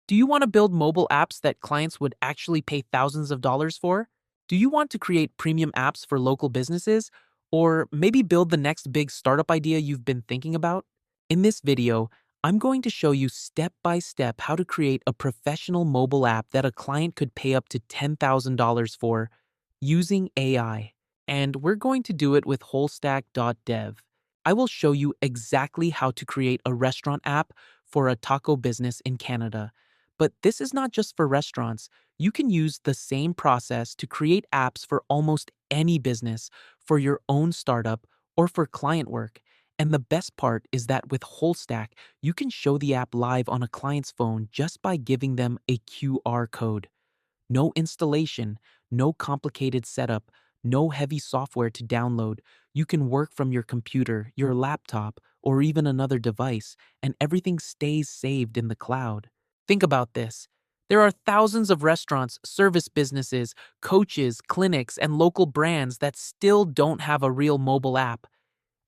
Do you want to build mobile apps that clients would actually pay thousands of dollars for? Do you want to create premium apps for local businesses? Or maybe build the next big startup idea you've been thinking about? In this video, I'm going to show you step by step how to create a professional mobile app that a client could pay up to $10,000 for using AI. And we're going to do it with WholeStack.dev. I will show you exactly how to create a restaurant app for a taco business in Canada. But this is not just for restaurants. You can use the same process to create apps for almost any business, for your own startup, or for client work. And the best part is that with WholeStack, you can show the app live on a client's phone just by giving them a QR code. No installation, no complicated setup, no heavy software to download. You can work from your computer, your laptop, or even another device, and everything stays saved in the cloud. Think about this. There are thousands of restaurants, service businesses, coaches, clinics, and local brands that still don't have a real mobile app.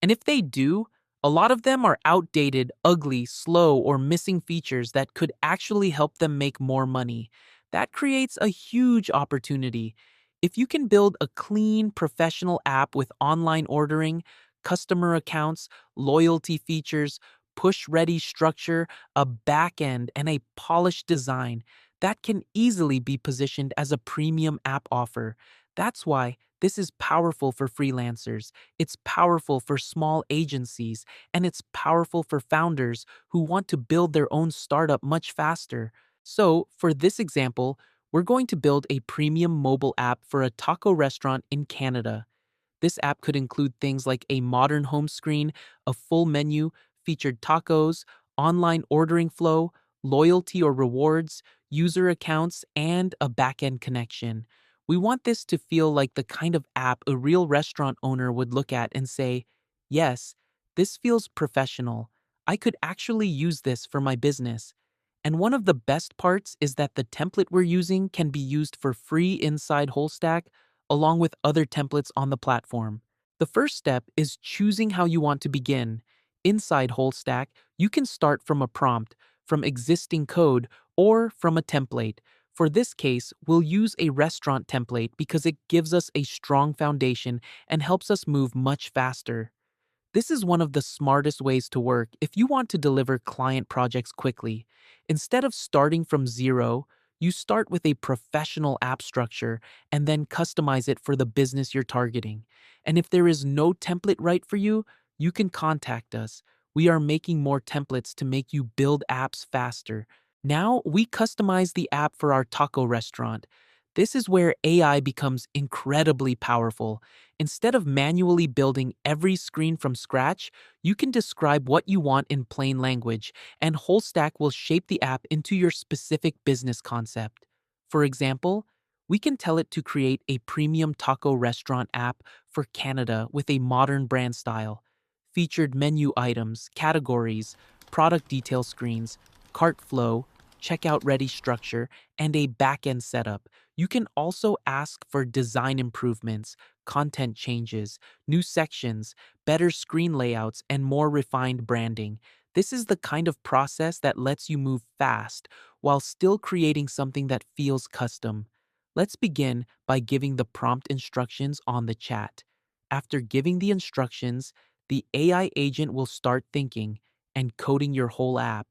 And if they do, a lot of them are outdated, ugly, slow, or missing features that could actually help them make more money. That creates a huge opportunity. If you can build a clean, professional app with online ordering, customer accounts, loyalty features, push-ready structure, a backend, and a polished design, that can easily be positioned as a premium app offer. That's why this is powerful for freelancers. It's powerful for small agencies, and it's powerful for founders who want to build their own startup much faster. So, for this example, we're going to build a premium mobile app for a taco restaurant in Canada. This app could include things like a modern home screen, a full menu, featured tacos, online ordering flow, loyalty or rewards, user accounts, and a backend connection. We want this to feel like the kind of app a real restaurant owner would look at and say, yes, this feels professional. I could actually use this for my business. And one of the best parts is that the template we're using can be used for free inside WholeStack, along with other templates on the platform. The first step is choosing how you want to begin. Inside WholeStack, you can start from a prompt, from existing code, or from a template. For this case, we'll use a restaurant template because it gives us a strong foundation and helps us move much faster. This is one of the smartest ways to work if you want to deliver client projects quickly. Instead of starting from zero, you start with a professional app structure and then customize it for the business you're targeting. And if there is no template right for you, you can contact us. We are making more templates to make you build apps faster. Now we customize the app for our taco restaurant. This is where AI becomes incredibly powerful. Instead of manually building every screen from scratch, you can describe what you want in plain language, and WholeStack will shape the app into your specific business concept. For example, we can tell it to create a premium taco restaurant app for Canada with a modern brand style, featured menu items, categories, product detail screens, cart flow, checkout ready structure, and a backend setup. You can also ask for design improvements, content changes, new sections, better screen layouts, and more refined branding. This is the kind of process that lets you move fast while still creating something that feels custom. Let's begin by giving the prompt instructions on the chat. After giving the instructions, the AI agent will start thinking and coding your whole app.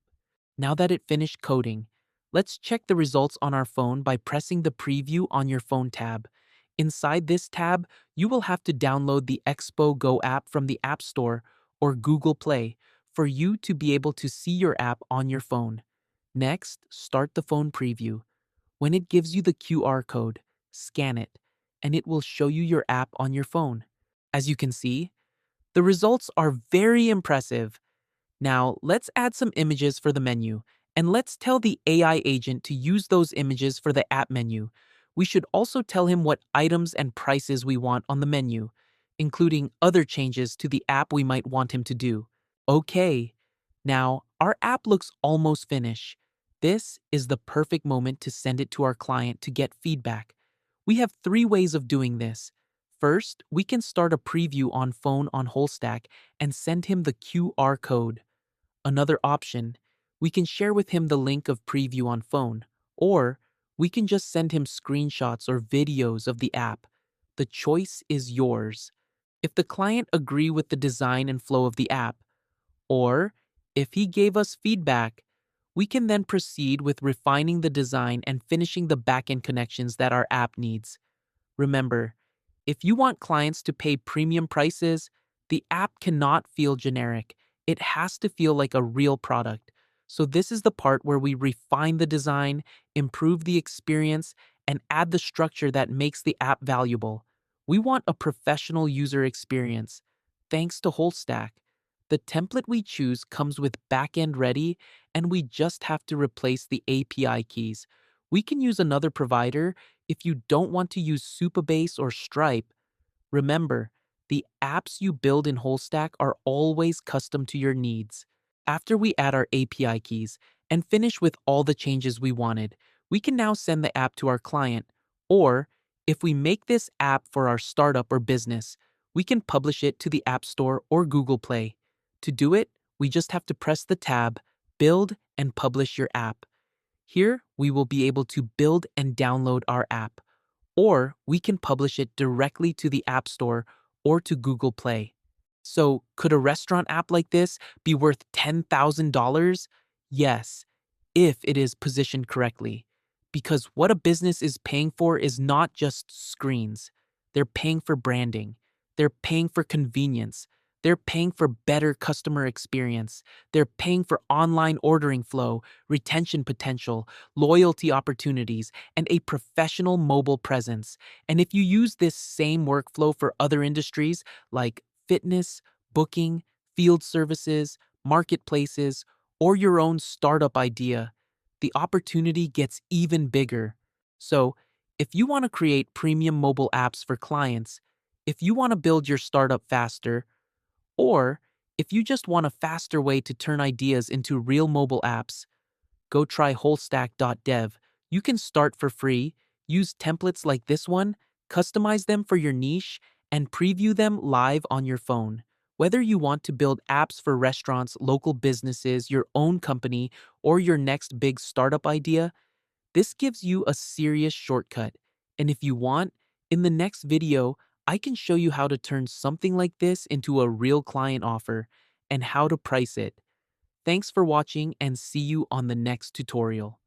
Now that it finished coding, let's check the results on our phone by pressing the Preview on your phone tab. Inside this tab, you will have to download the Expo Go app from the App Store or Google Play for you to be able to see your app on your phone. Next, start the phone preview. When it gives you the QR code, scan it, and it will show you your app on your phone. As you can see, the results are very impressive. Now, let's add some images for the menu, and let's tell the AI agent to use those images for the app menu. We should also tell him what items and prices we want on the menu, including other changes to the app we might want him to do. Okay, now our app looks almost finished. This is the perfect moment to send it to our client to get feedback. We have three ways of doing this. First, we can start a preview on phone on WholeStack and send him the QR code. Another option, We can share with him the link of preview on phone, or we can just send him screenshots or videos of the app. The choice is yours. If the client agree with the design and flow of the app, or if he gave us feedback, we can then proceed with refining the design and finishing the backend connections that our app needs. Remember, if you want clients to pay premium prices, the app cannot feel generic. It has to feel like a real product. So this is the part where we refine the design, improve the experience, and add the structure that makes the app valuable. We want a professional user experience. Thanks to WholeStack, the template we choose comes with backend ready, and we just have to replace the API keys. We can use another provider if you don't want to use Supabase or Stripe. Remember, the apps you build in WholeStack are always custom to your needs. After we add our API keys and finish with all the changes we wanted, we can now send the app to our client. Or, if we make this app for our startup or business, we can publish it to the App Store or Google Play. To do it, we just have to press the tab, Build and Publish Your App. Here, we will be able to build and download our app, or we can publish it directly to the App Store or to Google Play. So, could a restaurant app like this be worth $10,000? Yes, if it is positioned correctly. Because what a business is paying for is not just screens. They're paying for branding. They're paying for convenience. They're paying for better customer experience. They're paying for online ordering flow, retention potential, loyalty opportunities, and a professional mobile presence. And if you use this same workflow for other industries like fitness, booking, field services, marketplaces, or your own startup idea, the opportunity gets even bigger. So, if you want to create premium mobile apps for clients, if you want to build your startup faster, or if you just want a faster way to turn ideas into real mobile apps, go try WholeStack.dev. You can start for free, use templates like this one, customize them for your niche, and preview them live on your phone. Whether you want to build apps for restaurants, local businesses, your own company, or your next big startup idea, this gives you a serious shortcut. And if you want, in the next video, I can show you how to turn something like this into a real client offer and how to price it. Thanks for watching and see you on the next tutorial.